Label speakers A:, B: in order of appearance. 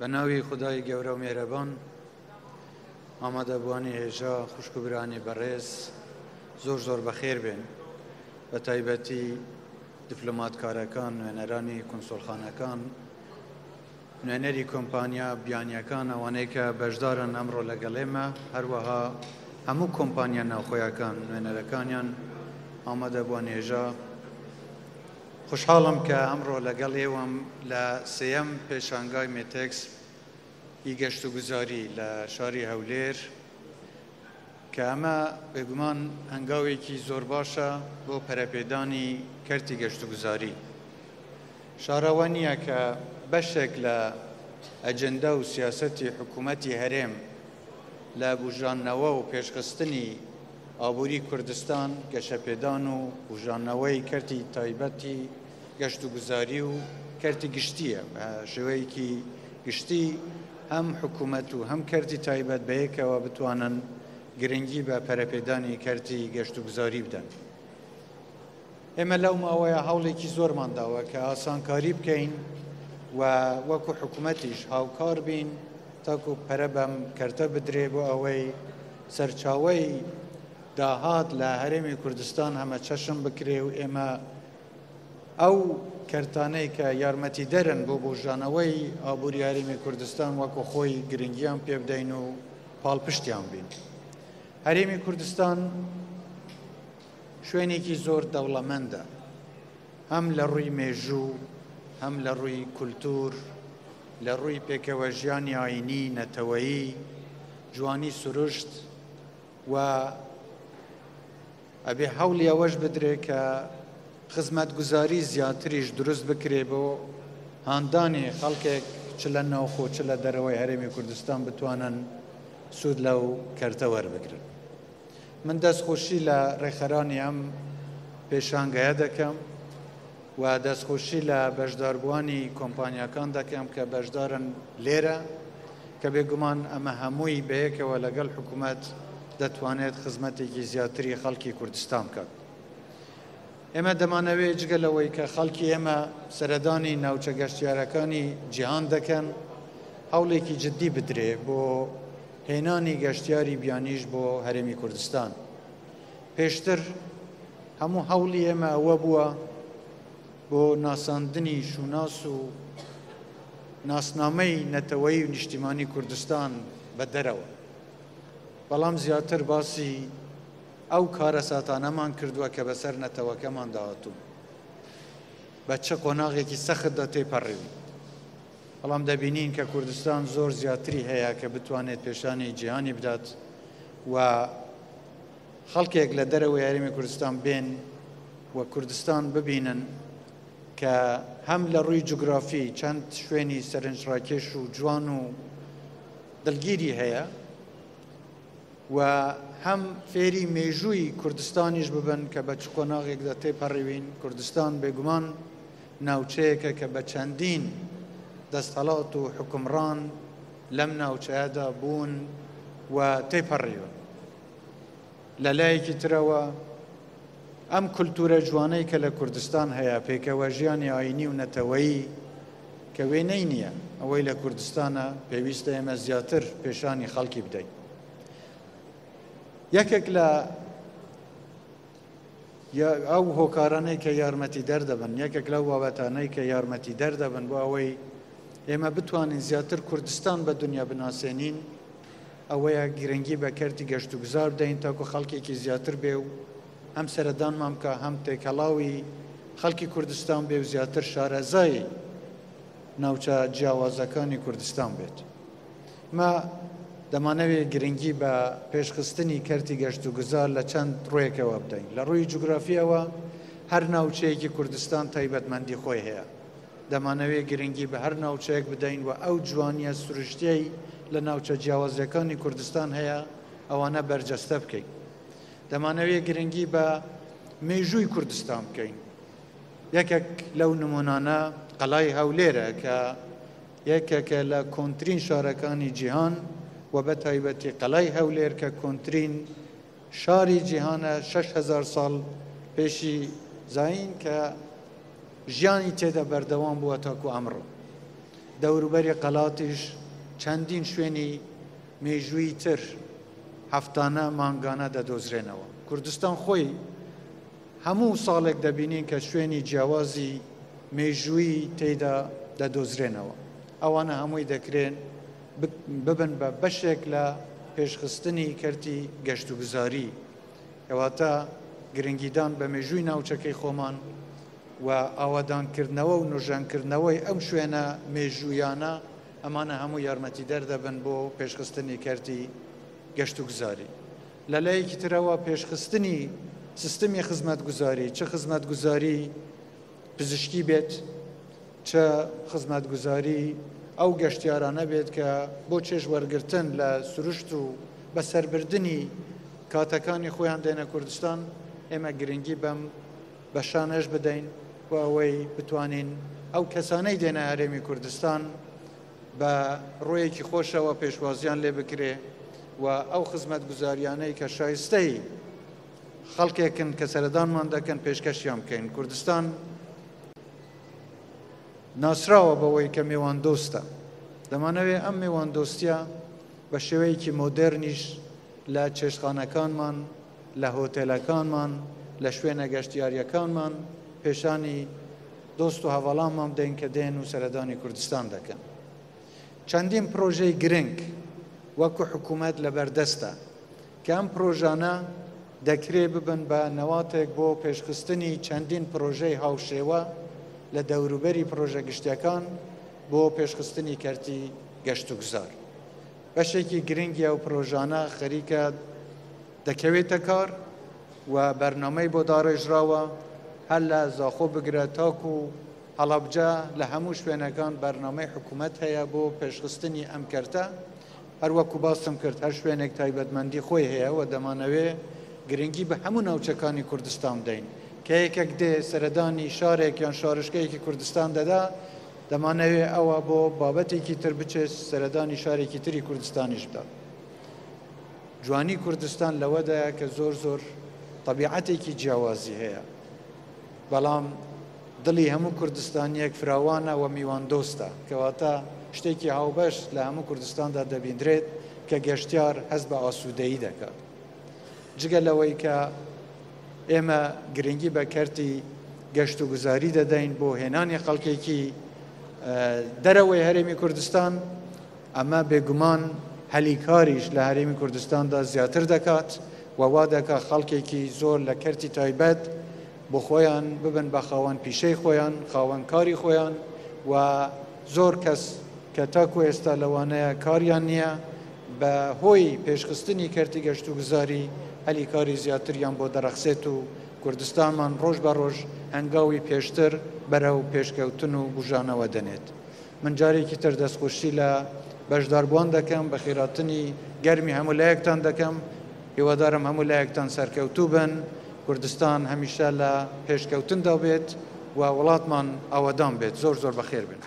A: بە ناوی خدای گەورە و مێرەبان ئامادەبوانی هێژا خوشک و برانی بەڕێز زۆر زۆر بەخێر بێن بە تایبەتی دیپلۆماتکارەکان نوێنەرانی کۆنسۆڵخانەکان نوێنەری کۆمپانیا بیانیەکان ئەوانەی کە بەشدارن ئەمڕۆ لەگەڵێمە هەروەها هەموو کۆمپانیا ناوخۆیەکان نوێنەرەکانیان ئامادەبوانی هێژا خوشحاڵم کە ئەمڕۆ لەگەڵ ئێوەم لە سێەم پێشانگای مێتێکس گەشت و گوزاری لە شاری هەولێر کە ئەمە بێگومان هەنگاوێکی زۆر باشە بۆ پەرەپێدانی کەرتی گەشت و گوزاری. شارەوە نییە کە بەشێک لە ئەجەندە و سیاسەتی حکوومەتی هەرێم لە بژانەوە و پێشخستنی ئابووری کوردستان گەشەپێدان و بژانەوەی کەرتی تایبەتی گەشت و گوزاری و کەرتی گشتیە بە شێوەیەکی گشتی هەم حکوومەت و هەم کەرتی تایبەت بەیەکەوە بتوانن گرنگی بە پەرەپێدانی کەرتی گەشت و گوزاری بدەن. ئێمە لەو ماوەیە هەوڵێکی زۆرمان داوە کە ئاسانکاری بکەین و وەکو حکوومەتیش هاوکار بین تاکو پەرە بەم کەرتە بدرێ بۆ ئەوەی سەرچاوەی داهات لە هەرێمی کوردستان هەمە چەشم بکرێ و ئێمە ئەو کەرتانەی کە یارمەتی دەرن بۆ بژانەوەی ئابووری هەرێمی کوردستان وەکو خۆی گرنگیان پێ بدەین و پاڵپشتیان بین. هەرێمی کوردستان شوێنێکی زۆر دەوڵەمەندە، هەم لە ڕووی مێژوو، هەم لە ڕووی کولتور، لە ڕووی پێکەوە ژیانی ئاینی نەتەوەیی، جوانی سروشت و ئەبێ هەوڵی ئەوەش بدرێ کە خزمەتگوزاری زیاتریش دروست بکرێ بۆ هاندانی خەڵکێک چ لە ناوخۆ چ لە دەرەوەی هەرێمی کوردستان بتوانن سوود لەو کەرتە وەربگرن. من دەستخۆشی لە ڕێخەرانی ئەم پێشانگەیە دەکەم و دەستخۆشی لە بەشداربووانی کۆمپانیاکان دەکەم کە بەشدارن لێرە کە بێگومان ئەمە هەمووی بەیەکەوە لەگەڵ حکوومەت دەتوانێت خزمەتێکی زیاتری خەڵکی کوردستان بکات. ئێمە دەمانەوێت جگەلەوەی کە خەڵکی ئێمە سەردانی ناوچە گەشتیارەکانی جیهان دەکەن هەوڵێکی جددی بدرێ بۆ هێنانی گەشتیاری بیانیش بۆ هەرێمی کوردستان. پێشتر هەموو هەوڵی ئێمە ئەوە بووە بۆ ناساندنی شوناس و ناسنامەی نەتەوەیی و نیشتیمانی کوردستان بە دەرەوە، بەڵام زیاتر باسی ئەو کارە ساتانەمان کردووە کە بەسەر نەتەوەکەمان داهاتوو بە چه قۆناغێکی سەختدا تێپەڕێوی. بەڵام دەبینین کە کوردستان زۆر زیاتری هەیە کە بتوانێت پێشانی جیهانی بدات و خەڵکێک لە دەرەوەی هەرێمی کوردستان بێن و کوردستان ببینن کە هەم لە ڕووی جوگرافی چەند شوێنی سەرنجڕاکێش و جوان و دڵگیری هەیە و هەم فێری مێژووی کوردستانیش ببن کە بە چ قۆناغێکدا تێپەڕێوین. کوردستان بێگومان ناوچەیەکە کە بە چەندین دەستهەڵات و حکومڕان لەم ناوچەیەدا بوون و تێپەڕێوە. لە لایەکی ترەوە ئەم کولتورە جوانەی کە لە کوردستان هەیە پێکەوە ژیانی ئاینی و نەتەوەیی کە وێنەی نییە ئەوەی لە کوردستانە پێویستە ئێمە زیاتر پێشانی خەڵکی بدەین. یەکێک لە ئەو هۆکارانەی کە یارمەتی دەردەبن، یەکێک لەو بابەتانەی کە یارمەتی دەردەبن بۆ ئەوەی ئێمە بتوانین زیاتر کوردستان بە دنیا بناسێنین ئەوەیە گرنگی بە کەرتی گەشت و گوزار بدەین تاکو خەڵکێکی زیاتر بێ و هەم سەردانمان بکە هەم تێکەڵاوی خەڵکی کوردستان بێ و زیاتر شارەزای ناوچە جیاوازەکانی کوردستان بێت. ما دەمانەوێت گرنگی بە پێشخستنی کەرتی گەشت و گوزار لە چەند ڕوویەکەوە بدەین. لە ڕووی جوگرافیەوە هەر ناوچەیەکی کوردستان تایبەتمەندی خۆی هەیە، دەمانەوێت گرنگی بە هەر ناوچەیەک بدەین و ئەو جوانیە سروشتیەی لە ناوچە جیاوازەکانی کوردستان هەیە ئەوانە بەرجەستە بکەین. دەمانەوێت گرنگی بە مێژووی کوردستان بکەین. یەکێک لەو نمونانە قەڵای هەولێرە کە یەکێکە لە کۆنترین شارەکانی جیهان و بە تایبەتی قەڵای هەولێر کە کۆنترین شاری جیهانە 6,000 ساڵ پێشی زاین کە ژیانی تێدا بەردەوام بووە تاکو ئەمڕۆ. دەوروبەری قەڵاتیش چەندین شوێنی مێژووی تر هەفتانە مانگانە دەدۆزرێنەوە. کوردستان خۆی هەموو ساڵێک دەبینین کە شوێنی جیاوازی مێژووی تێیدا دەدۆزرێنەوە. ئەوانە هەمووی دەکرێن ببن بە بەشێک لە پێشخستنی کەرتی گەشتوگوزاری، کەواتە گرنگیدان بە مێژووی ناوچەکەی خۆمان و ئاوادانکردنەوە و نوژانکردنەوەی ئەم شوێنە مێژوویانە ئەمانە هەموو یارمەتی دەردەبن بۆ پێشخستنی کەرتی گەشتوگوزاری. لە لایەکی ترەوە پێشخستنی سیستمی خزمەتگوزاری، چه خزمەتگوزاری پزیشکی بێت، چه خزمەتگوزاری ئەو گەشتیارانە بێت کە بۆ چێژ وەرگرتن لە سروشت و بەسەربردنی کاتەکانی خۆیان دێنە کوردستان، ئێمە گرنگی بەم بەشانەش بدەین و ئەوەی بتوانین ئەو کەسانەی دێنە هەرێمی کوردستان بە ڕۆیەکی خۆشەوە پێشوازیان لێ بکرێ و ئەو خزمەتگوزاریانەی کە شایستەی خەڵکێکن کە سەردانمان دەکەن پێشکەشیان بکەین. کوردستان ناسراوە بەوەی کە میوان دۆستە. دەمانەوێت ئەم میوان دۆستیە بە شێوەیەکی مۆدرنیش لە چێشتخانەکانمان، لە هۆتێلەکانمان، لە شوێنە گەشتیاریەکانمان پێشانی دۆست و هەواڵانمان بدەین کە دێن و سەردانی کوردستان دەکەن. چەندین پرۆژەی گرنگ وەکو حکوومەت لەبەردەستە کە ئەم پرۆژانە دەکرێ ببن بە نەواتێک بۆ پێشخستنی چەندین پرۆژەی هاوشێوە لە دەوروبەری پرۆژە گشتیەکان بۆ پێشخستنی کەرتی گەشتوگوزار. بەشێکی گرنگی ئەو پرۆژانە خەریکە دەکەوێتە کار و بەرنامەی بۆ داڕێژراوە هەر لە زاخۆ بگرە تاکو و هەڵەبجە لە هەموو شوێنەکان بەرنامەی حکوومەت هەیە بۆ پێشخستنی ئەم کەرتە. هەر وەکو باسم کرد هەر شوێنێک تایبەتمەندی خۆی هەیە و دەمانەوێ گرنگی بە هەموو ناوچەکانی کوردستان بدەین کە یەکێک دێ سەردانی شارێک یان شارشکەیەکی کوردستان دەدا، دەمانەوێ ئەوە بۆ بابەتێکی تر بچێت سەردانی شارێکی تری کوردستانیش بدا. جوانی کوردستان لەوەدایە کە زۆر زۆر طبیعەتێکی جیاوازی هەیە، بەڵام دڵی هەموو کوردستانیەک فراوانە و میوان دۆستە، کەواتە شتێکی هاوبەش لە هەموو کوردستاندا دەبیندرێت کە گەشتیار هەست بە ئاسوودەیی دەکات. جگە لەوەی کە ئێمە گرنگی بە کەرتی گەشتوگوزاری دەدەین بۆ هێنانی خەڵکێکی دەرەوەی هەرێمی کوردستان، ئەمە بێگومان هەلیکاریش لە هەرێمی کوردستاندا زیاتر دەکات و وا دەکات خەڵکێکی زۆر لە کەرتی تایبەت بۆ خۆیان ببن بە خاوەن پیشەی خۆیان، خاوەنکاری خۆیان و زۆر کەس کە تاکو ئێستا لەوانەیە کاریان نییە بە هۆی پێشخستنی کەرتی گەشتوگوزاری هەلیکاری زیاتریان بۆ دەرەخسێت و کوردستانمان ڕۆژ بە ڕۆژ هەنگاوی پێشتر بەرەو پێشکەوتن و بژانەوە دەنێت. من جارێکی تر دەستخۆشی لە بەشداربووان دەکەم، بە خێراتنی گەرمی هەموو لایەکتان دەکەم، هیوادارم هەموو لایەکتان سەرکەوتوو بن، کوردستان هەمیشە لە پێشکەوتندا بێت و وڵاتمان ئاوادان بێت. زۆر زۆر بەخێر بن.